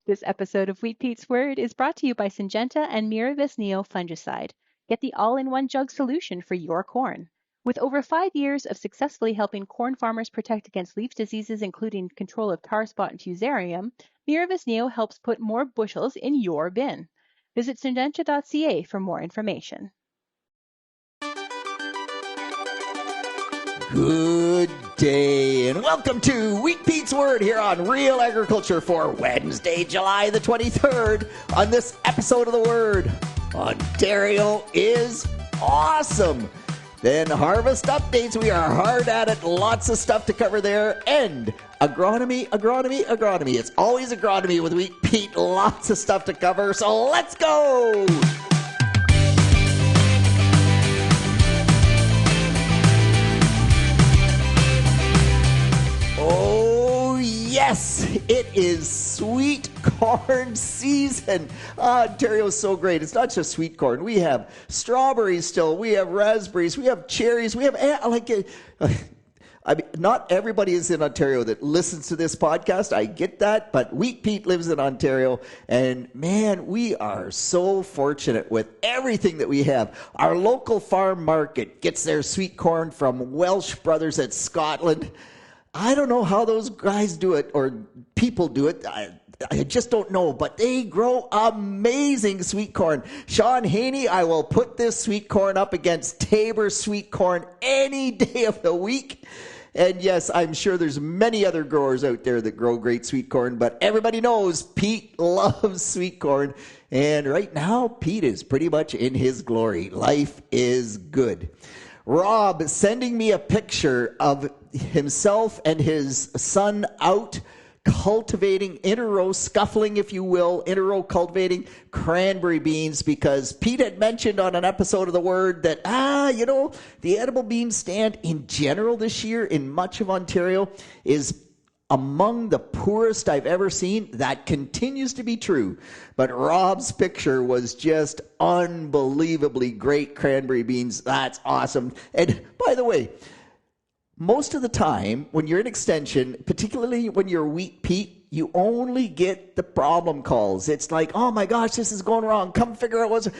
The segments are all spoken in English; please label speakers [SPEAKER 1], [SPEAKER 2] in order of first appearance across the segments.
[SPEAKER 1] This episode of Wheat Pete's Word is brought to you by Syngenta and Miravis Neo fungicide. Get the all-in-one jug solution for your corn. With over 5 years of successfully helping corn farmers protect against leaf diseases, including control of tar spot and fusarium, Miravis Neo helps put more bushels in your bin. Visit syngenta.ca for more information.
[SPEAKER 2] Good day, and welcome to Wheat Pete's Word here on Real Agriculture for Wednesday, July the 23rd. On this episode of The Word, Ontario is awesome. Then harvest updates, we are hard at it, lots of stuff to cover there. And agronomy. It's always agronomy with Wheat Pete, lots of stuff to cover, so let's go! Yes, it is sweet corn season. Ontario's so great. It's not just sweet corn. We have strawberries still. We have raspberries. We have cherries. We have, not everybody is in Ontario that listens to this podcast. I get that, but Wheat Pete lives in Ontario, and man, we are so fortunate with everything that we have. Our local farm market gets their sweet corn from Welsh Brothers at Scotland. I don't know how those guys do it, or people do it. I just don't know, but they grow amazing sweet corn. Sean Haney, I will put this sweet corn up against Tabor sweet corn any day of the week. And yes, I'm sure there's many other growers out there that grow great sweet corn, but everybody knows Pete loves sweet corn. And right now, Pete is pretty much in his glory. Life is good. Rob sending me a picture of himself and his son out cultivating, inter-row scuffling, if you will, inter-row cultivating cranberry beans, because Pete had mentioned on an episode of The Word that, the edible bean stand in general this year in much of Ontario is among the poorest I've ever seen. That continues to be true. But Rob's picture was just unbelievably great cranberry beans. That's awesome. And by the way, most of the time when you're in extension, particularly when you're Wheat Pete, you only get the problem calls. It's like, oh my gosh, this is going wrong. Come figure out what's...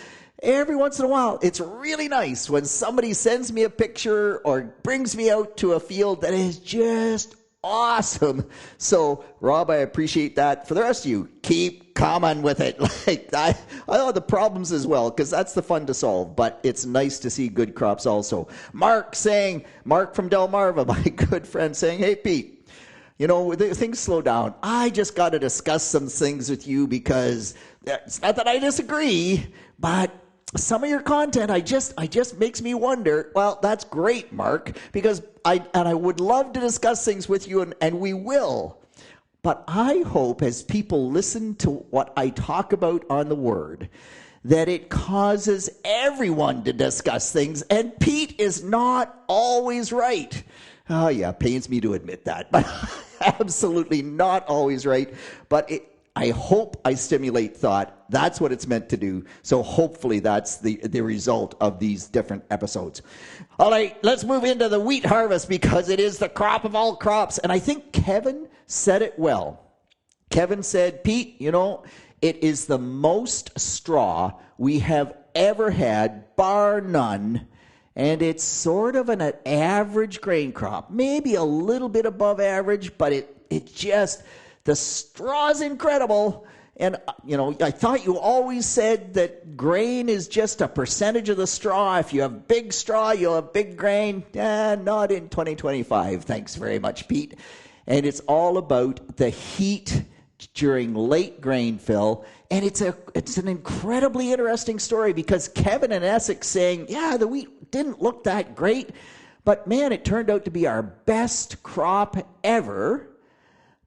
[SPEAKER 2] Every once in a while, it's really nice when somebody sends me a picture or brings me out to a field that is just awesome. So, Rob, I appreciate that. For the rest of you, keep coming with it. I know the problems as well, because that's the fun to solve, but it's nice to see good crops also. Mark from Delmarva, my good friend, saying, hey, Pete, things slow down. I just got to discuss some things with you, because it's not that I disagree, but some of your content, I just makes me wonder. Well, that's great, Mark, because I would love to discuss things with you, and we will. But I hope as people listen to what I talk about on The Word, that it causes everyone to discuss things, and Pete is not always right. Oh yeah, pains me to admit that, but absolutely not always right. But I hope I stimulate thought. That's what it's meant to do. So hopefully that's the result of these different episodes. All right, let's move into the wheat harvest, because it is the crop of all crops. And I think Kevin said it well. Kevin said, Pete, it is the most straw we have ever had, bar none. And it's sort of an average grain crop, maybe a little bit above average, but it just... The straw's incredible. And, I thought you always said that grain is just a percentage of the straw. If you have big straw, you'll have big grain. Not in 2025. Thanks very much, Pete. And it's all about the heat during late grain fill. And it's an incredibly interesting story, because Kevin in Essex saying, the wheat didn't look that great. But, man, it turned out to be our best crop ever.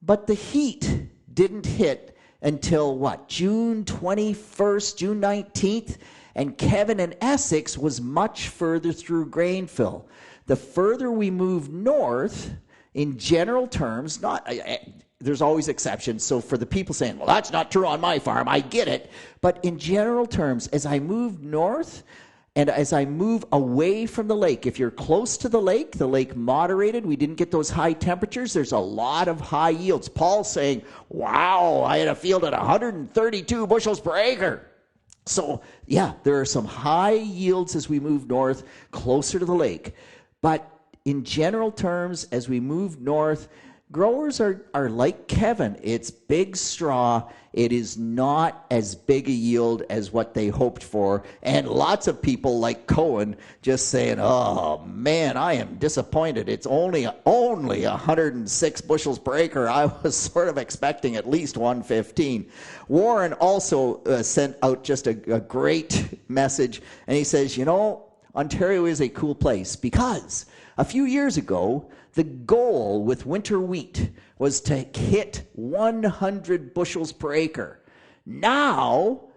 [SPEAKER 2] But the heat didn't hit until, June 21st, June 19th? And Kevin in Essex was much further through grain fill. The further we move north, in general terms, there's always exceptions. So for the people saying, well, that's not true on my farm, I get it. But in general terms, as I moved north, And as I move away from the lake, if you're close to the lake moderated, we didn't get those high temperatures, there's a lot of high yields. Paul's saying, wow, I had a field at 132 bushels per acre. So, yeah, there are some high yields as we move north, closer to the lake. But in general terms, as we move north, growers are like Kevin. It's big straw. It is not as big a yield as what they hoped for. And lots of people like Cohen just saying, oh, man, I am disappointed. It's only 106 bushels per acre. I was sort of expecting at least 115. Warren also sent out just a great message. And he says, Ontario is a cool place because a few years ago, the goal with winter wheat was to hit 100 bushels per acre. Now,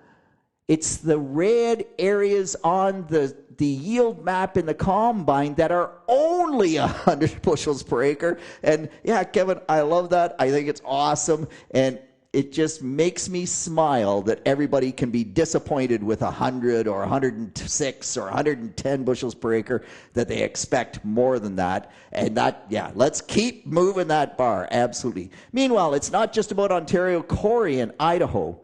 [SPEAKER 2] it's the red areas on the yield map in the combine that are only 100 bushels per acre. And yeah, Kevin, I love that. I think it's awesome. And it just makes me smile that everybody can be disappointed with 100 or 106 or 110 bushels per acre, that they expect more than that. And that, yeah, let's keep moving that bar. Absolutely. Meanwhile, it's not just about Ontario. Corey in Idaho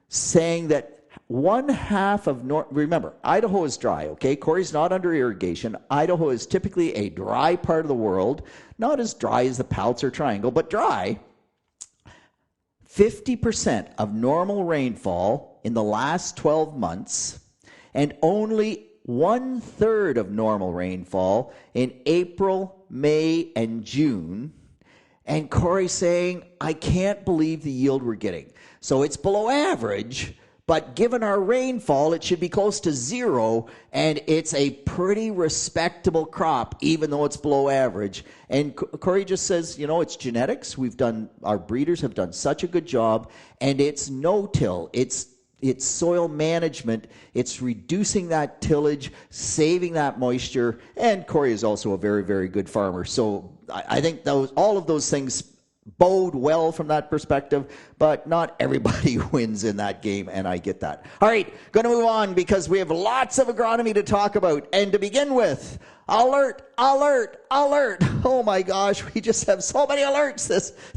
[SPEAKER 2] saying that one half of remember, Idaho is dry, okay? Corey's not under irrigation. Idaho is typically a dry part of the world, not as dry as the Palliser Triangle, but dry. 50% of normal rainfall in the last 12 months, and only 1/3 of normal rainfall in April, May, and June. And Corey saying, I can't believe the yield we're getting. So it's below average, but given our rainfall, it should be close to zero, and it's a pretty respectable crop, even though it's below average. And Corey just says, it's genetics. Our breeders have done such a good job, and it's no-till. It's soil management. It's reducing that tillage, saving that moisture, and Corey is also a very, very good farmer. So I think all of those things bode well from that perspective, but not everybody wins in that game, and I get that. All right, going to move on because we have lots of agronomy to talk about. And to begin with, alert. Oh my gosh, we just have so many alerts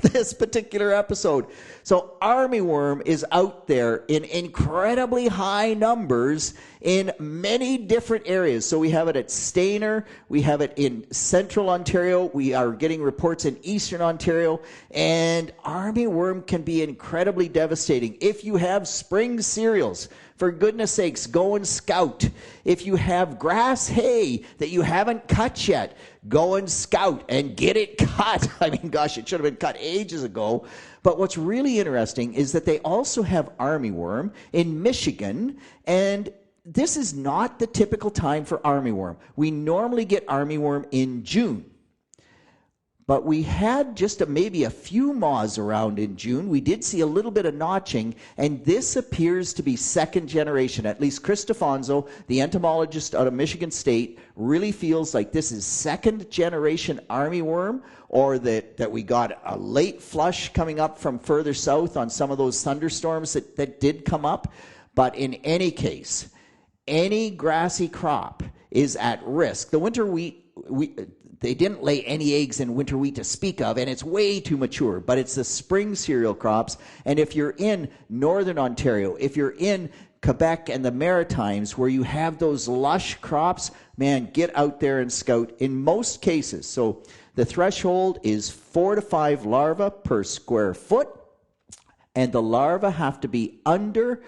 [SPEAKER 2] this particular episode. So Armyworm is out there in incredibly high numbers in many different areas. So we have it at Stayner, we have it in central Ontario, we are getting reports in eastern Ontario, and Armyworm can be incredibly devastating. If you have spring cereals, for goodness sakes, go and scout. If you have grass hay that you haven't cut yet, go and scout and get it cut. I mean, gosh, it should have been cut ages ago. But what's really interesting is that they also have armyworm in Michigan, and this is not the typical time for armyworm. We normally get armyworm in June. But we had just maybe a few moths around in June. We did see a little bit of notching, and this appears to be second generation. At least Chris Stefanzo, the entomologist out of Michigan State, really feels like this is second generation armyworm, or that we got a late flush coming up from further south on some of those thunderstorms that did come up. But in any case, any grassy crop is at risk. The winter wheat, they didn't lay any eggs in winter wheat to speak of, and it's way too mature, but it's the spring cereal crops. And if you're in northern Ontario, if you're in Quebec and the Maritimes where you have those lush crops, man, get out there and scout in most cases. So the threshold is 4 to 5 larvae per square foot, and the larvae have to be under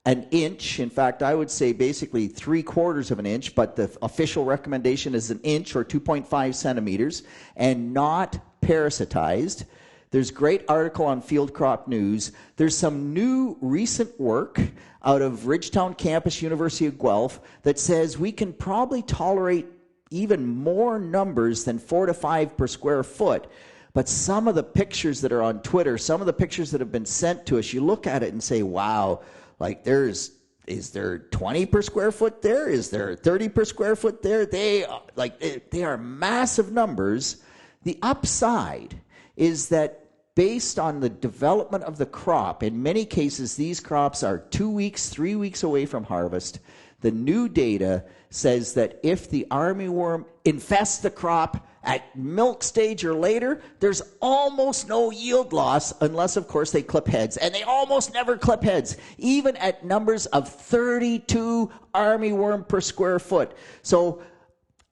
[SPEAKER 2] an inch. In fact, I would say basically 3/4 of an inch, but the official recommendation is an inch or 2.5 centimeters, and not parasitized. There's a great article on Field Crop News. There's some new recent work out of Ridgetown Campus, University of Guelph, that says we can probably tolerate even more numbers than 4 to 5 per square foot. But some of the pictures that are on Twitter, some of the pictures that have been sent to us, you look at it and say, wow, like is there 20 per square foot there? Is there 30 per square foot there? They are massive numbers. The upside is that based on the development of the crop, in many cases these crops are 2 weeks, 3 weeks away from harvest. The new data says that if the armyworm infests the crop at milk stage or later, there's almost no yield loss unless, of course, they clip heads. And they almost never clip heads, even at numbers of 32 armyworm per square foot. So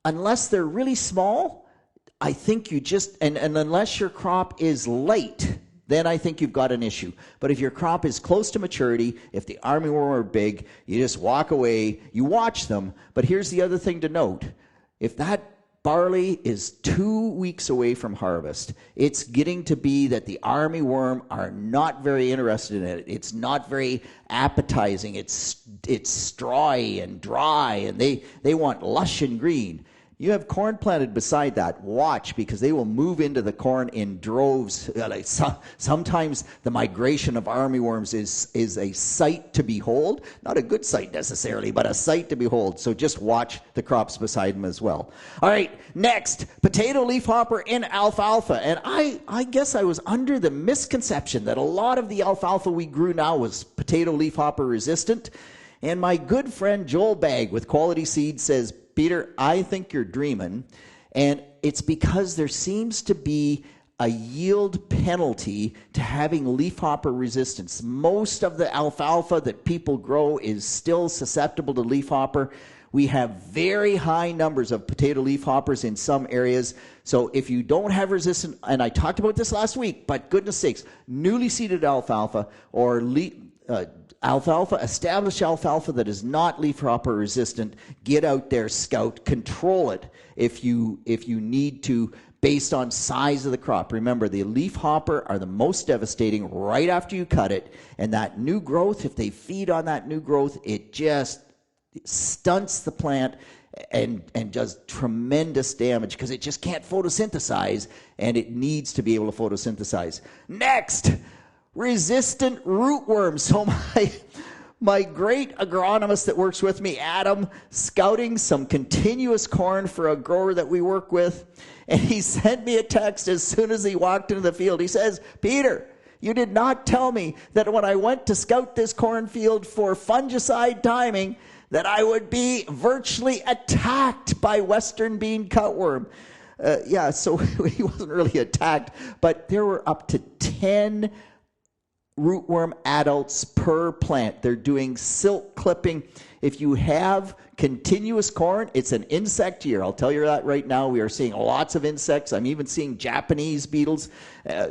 [SPEAKER 2] unless they're really small, I think you just, and unless your crop is late, then I think you've got an issue. But if your crop is close to maturity, if the armyworm are big, you just walk away, you watch them. But here's the other thing to note. If that barley is 2 weeks away from harvest, it's getting to be that the armyworm are not very interested in it. It's not very appetizing. It's strawy and dry, and they want lush and green. You have corn planted beside that. Watch, because they will move into the corn in droves. Sometimes the migration of armyworms is a sight to behold. Not a good sight necessarily, but a sight to behold. So just watch the crops beside them as well. All right, next, potato leafhopper in alfalfa. And I guess I was under the misconception that a lot of the alfalfa we grew now was potato leafhopper resistant. And my good friend Joel Bagg with Quality Seed says, Peter, I think you're dreaming, and it's because there seems to be a yield penalty to having leafhopper resistance. Most of the alfalfa that people grow is still susceptible to leafhopper. We have very high numbers of potato leafhoppers in some areas. So if you don't have resistance, and I talked about this last week, but goodness sakes, newly seeded alfalfa or established alfalfa that is not leafhopper resistant, get out there, scout, control it if you need to, based on size of the crop. Remember, the leafhopper are the most devastating right after you cut it, and that new growth, if they feed on that new growth, it just stunts the plant and does tremendous damage because it just can't photosynthesize, and it needs to be able to photosynthesize. Next, resistant rootworms. So my great agronomist that works with me, Adam, scouting some continuous corn for a grower that we work with, and he sent me a text as soon as he walked into the field. He says, Peter, you did not tell me that when I went to scout this cornfield for fungicide timing that I would be virtually attacked by western bean cutworm. So he wasn't really attacked, but there were up to 10 rootworm adults per plant. They're doing silk clipping. If you have continuous corn, it's an insect year. I'll tell you that right now. We are seeing lots of insects. I'm even seeing Japanese beetles,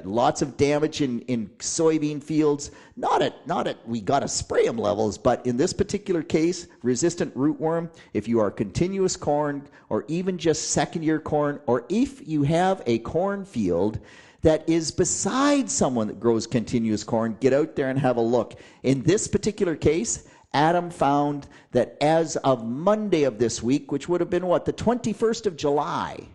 [SPEAKER 2] lots of damage in soybean fields. Not at we got to spray them levels, but in this particular case, resistant rootworm, if you are continuous corn or even just second year corn, or if you have a cornfield that is beside someone that grows continuous corn, get out there and have a look. In this particular case, Adam found that as of Monday of this week, which would have been the 21st of July,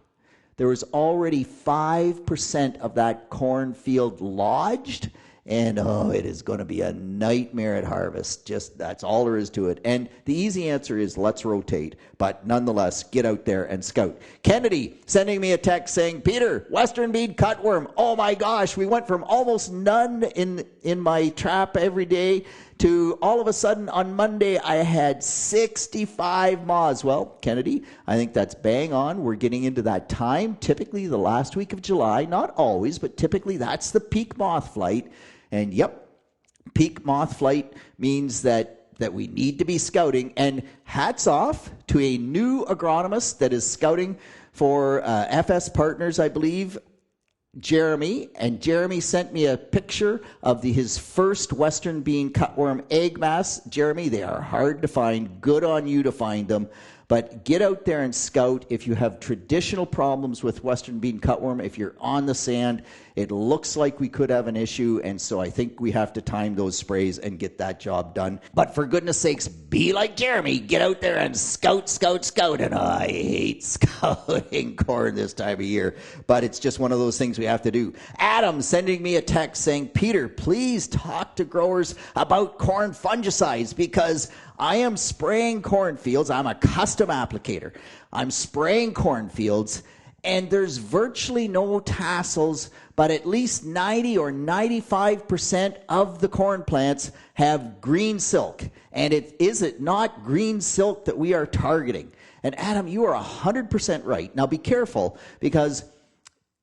[SPEAKER 2] there was already 5% of that cornfield lodged, and it is going to be a nightmare at harvest. Just that's all there is to it. And the easy answer is let's rotate, but nonetheless, get out there and scout. Kennedy sending me a text saying, Peter, western bean cutworm, oh my gosh, we went from almost none in my trap every day to all of a sudden on Monday I had 65 moths. Well, Kennedy, I think that's bang on. We're getting into that time, typically the last week of July, not always, but typically that's the peak moth flight. And yep, peak moth flight means that we need to be scouting. And hats off to a new agronomist that is scouting for FS Partners, I believe, Jeremy. And Jeremy sent me a picture of his first western bean cutworm egg mass. Jeremy, they are hard to find. Good on you to find them. But get out there and scout if you have traditional problems with western bean cutworm. If you're on the sand, it looks like we could have an issue, and so I think we have to time those sprays and get that job done. But for goodness sakes, be like Jeremy. Get out there and scout. And I hate scouting corn this time of year, but it's just one of those things we have to do. Adam sending me a text saying, Peter, please talk to growers about corn fungicides because I am spraying cornfields. I'm a custom applicator. I'm spraying cornfields, and there's virtually no tassels, but at least 90 or 95% of the corn plants have green silk. And is it not green silk that we are targeting? And Adam, you are 100% right. Now be careful, because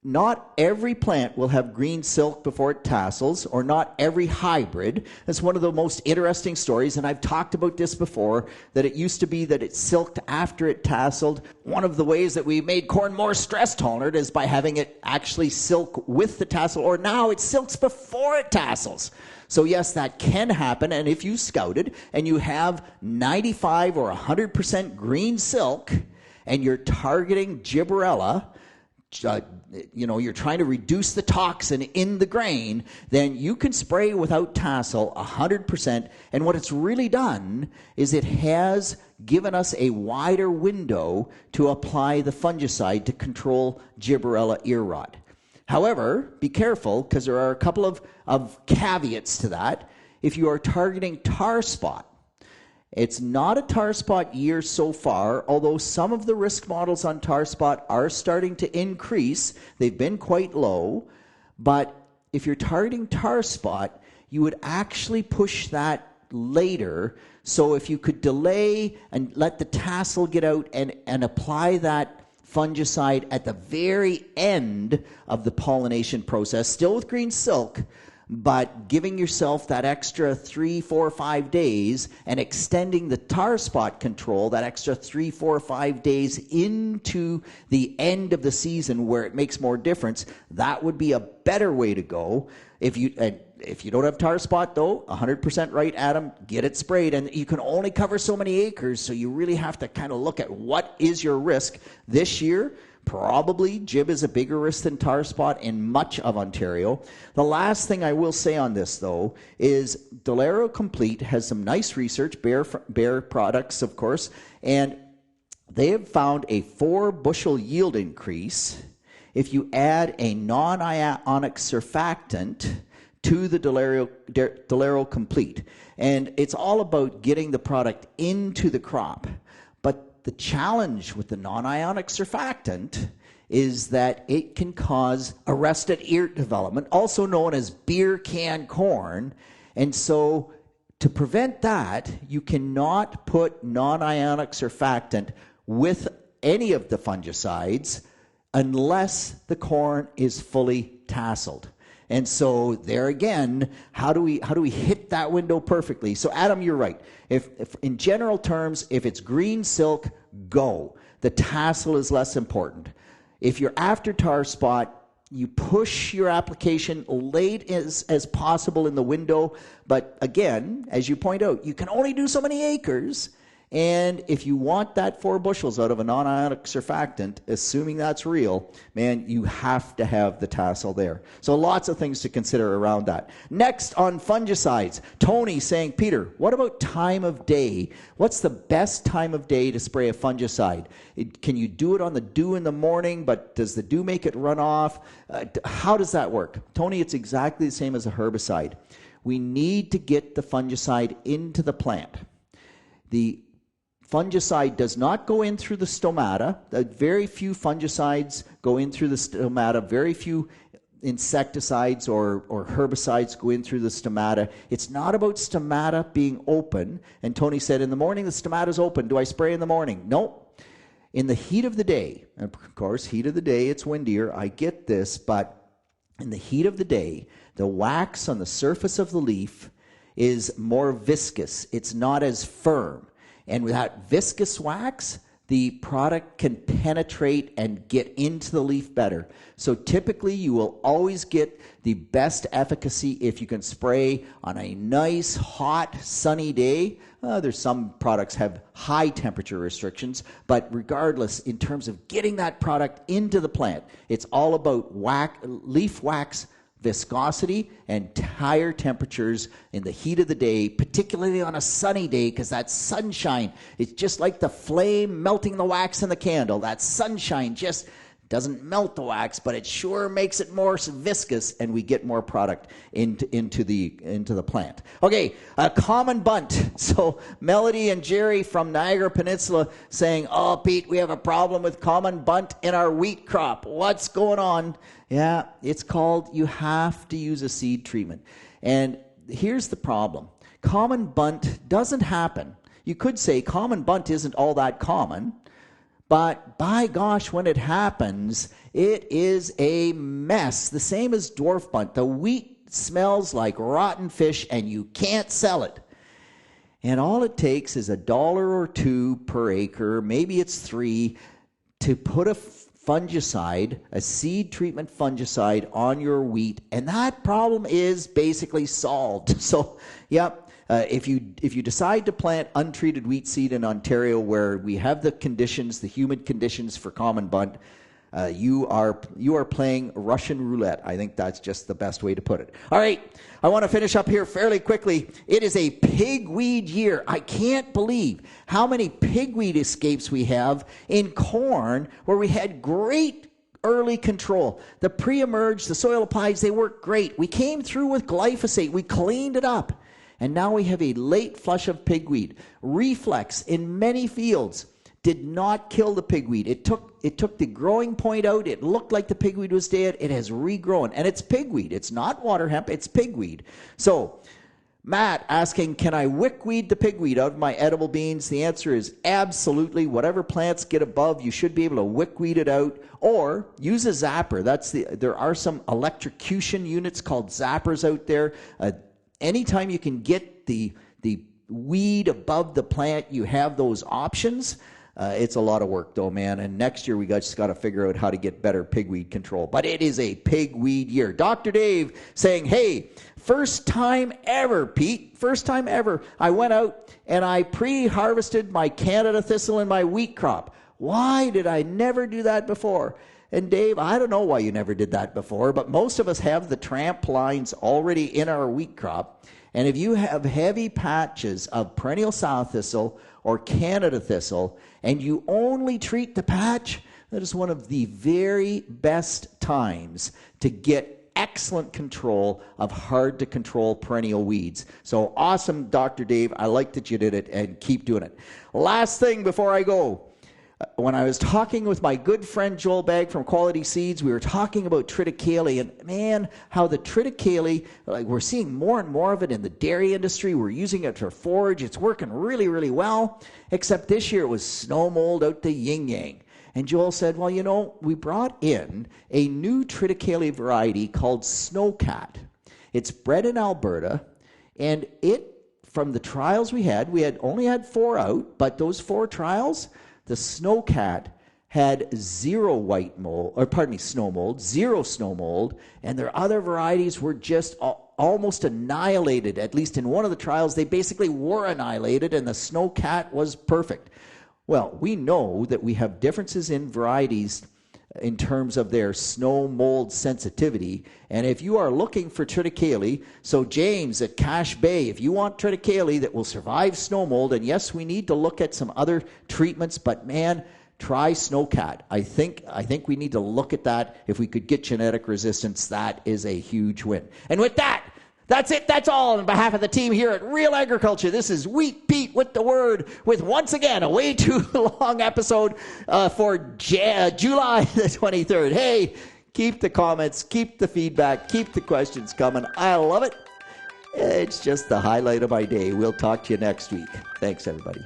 [SPEAKER 2] not every plant will have green silk before it tassels, or not every hybrid. That's one of the most interesting stories, and I've talked about this before, that it used to be that it silked after it tasseled. One of the ways that we made corn more stress tolerant is by having it actually silk with the tassel, or now it silks before it tassels. So yes, that can happen, and if you scouted and you have 95 or 100% green silk, and you're targeting Gibberella, you're trying to reduce the toxin in the grain, then you can spray without tassel 100%. And what it's really done is it has given us a wider window to apply the fungicide to control Gibberella ear rot. However, be careful, because there are a couple of caveats to that. If you are targeting tar spot, it's not a tar spot year so far, although some of the risk models on tar spot are starting to increase. They've been quite low. But if you're targeting tar spot, you would actually push that later. So if you could delay and let the tassel get out and apply that fungicide at the very end of the pollination process, still with green silk, but giving yourself that extra 3, 4, 5 days and extending the tar spot control, that extra 3, 4, 5 days into the end of the season where it makes more difference, that would be a better way to go. If you don't have tar spot, though, 100% right, Adam, get it sprayed. And you can only cover so many acres, so you really have to kind of look at what is your risk. This year, probably Gib is a bigger risk than tar spot in much of Ontario. The last thing I will say on this, though, is Delero Complete has some nice research, Bayer products, of course, and they have found a 4 bushel yield increase if you add a non-ionic surfactant to the Delero Complete. And it's all about getting the product into the crop. But the challenge with the non-ionic surfactant is that it can cause arrested ear development, also known as beer can corn. And so to prevent that, you cannot put non-ionic surfactant with any of the fungicides unless the corn is fully tasseled. And so there again, how do we hit that window perfectly? So Adam, you're right. If in general terms, if it's green silk, go. The tassel is less important. If you're after tar spot, you push your application late as possible in the window. But again, as you point out, you can only do so many acres. And if you want that 4 bushels out of a non-ionic surfactant, assuming that's real, man, you have to have the tassel there. So lots of things to consider around that. Next on fungicides, Tony saying, Peter, what about time of day? What's the best time of day to spray a fungicide? Can you do it on the dew in the morning, but does the dew make it run off? How does that work? Tony, it's exactly the same as a herbicide. We need to get the fungicide into the plant. The fungicide does not go in through the stomata. Very few fungicides go in through the stomata. Very few insecticides or herbicides go in through the stomata. It's not about stomata being open. And Tony said, in the morning, the stomata's open. Do I spray in the morning? No. In the heat of the day, and of course, heat of the day, it's windier. I get this, but in the heat of the day, the wax on the surface of the leaf is more viscous. It's not as firm. And with that viscous wax, the product can penetrate and get into the leaf better. So typically you will always get the best efficacy if you can spray on a nice, hot, sunny day. There's some products have high temperature restrictions, but regardless, in terms of getting that product into the plant, it's all about leaf wax viscosity and higher temperatures in the heat of the day, particularly on a sunny day, because that sunshine, it's just like the flame melting the wax in the candle. That sunshine just Doesn't melt the wax, but it sure makes it more viscous, and we get more product into the plant. Okay, a common bunt. So Melody and Jerry from Niagara Peninsula saying, "Oh, Pete, we have a problem with common bunt in our wheat crop. What's going on?" Yeah, it's called, you have to use a seed treatment. And here's the problem. Common bunt doesn't happen. You could say common bunt isn't all that common, but by gosh, when it happens, it is a mess. The same as dwarf bunt. The wheat smells like rotten fish and you can't sell it. And all it takes is $1 or $2 per acre, maybe it's $3, to put a fungicide, a seed treatment fungicide on your wheat, and that problem is basically solved. So, yep. If you decide to plant untreated wheat seed in Ontario, where we have the conditions, the humid conditions for common bunt, you are playing Russian roulette. I think that's just the best way to put it. All right, I want to finish up here fairly quickly. It is a pigweed year. I can't believe how many pigweed escapes we have in corn, where we had great early control. The pre-emerge, the soil applies, they work great. We came through with glyphosate. We cleaned it up. And now we have a late flush of pigweed. Reflex in many fields did not kill the pigweed. It took the growing point out. It looked like the pigweed was dead. It has regrown. And it's pigweed. It's not water hemp. It's pigweed. So, Matt asking, can I wickweed the pigweed out of my edible beans? The answer is absolutely. Whatever plants get above, you should be able to wickweed it out. Or use a zapper. There are some electrocution units called zappers out there. Anytime you can get the weed above the plant, you have those options. It's a lot of work though, man. And next year we just got to figure out how to get better pigweed control. But it is a pigweed year. Dr. Dave saying, hey, first time ever, Pete. First time ever. I went out and I pre-harvested my Canada thistle in my wheat crop. Why did I never do that before? And Dave, I don't know why you never did that before, but most of us have the tramp lines already in our wheat crop. And if you have heavy patches of perennial sow thistle or Canada thistle, and you only treat the patch, that is one of the very best times to get excellent control of hard to control perennial weeds. So awesome, Dr. Dave. I like that you did it, and keep doing it. Last thing before I go. When I was talking with my good friend Joel Bagg from Quality Seeds, we were talking about triticale, and man, how the triticale, like we're seeing more and more of it in the dairy industry. We're using it for forage. It's working really, really well, except this year it was snow mold out the yin-yang. And Joel said, well, you know, we brought in a new triticale variety called Snowcat. It's bred in Alberta, and from the trials we had only had 4 out, but those 4 trials, the Snowcat had zero snow mold, zero snow mold, and their other varieties were just almost annihilated. At least in one of the trials, they basically were annihilated, and the Snowcat was perfect. Well, we know that we have differences in varieties in terms of their snow mold sensitivity. And if you are looking for triticale, so James at Cache Bay, if you want triticale that will survive snow mold, and yes, we need to look at some other treatments, but man, try Snowcat. I think we need to look at that. If we could get genetic resistance, that is a huge win. And with that, that's it. That's all on behalf of the team here at Real Agriculture. This is Wheat Pete with the Word, with once again a way too long episode for July the 23rd. Hey, keep the comments, keep the feedback, keep the questions coming. I love it. It's just the highlight of my day. We'll talk to you next week. Thanks, everybody.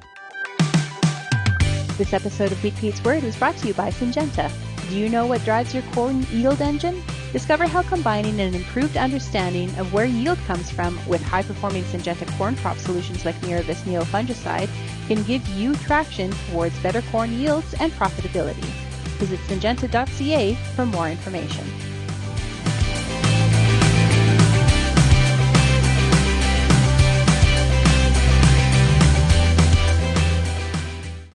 [SPEAKER 1] This episode of Wheat Pete's Word was brought to you by Syngenta. Do you know what drives your corn yield engine? Discover how combining an improved understanding of where yield comes from with high-performing Syngenta corn crop solutions like Miravis-Neo fungicide can give you traction towards better corn yields and profitability. Visit syngenta.ca for more information.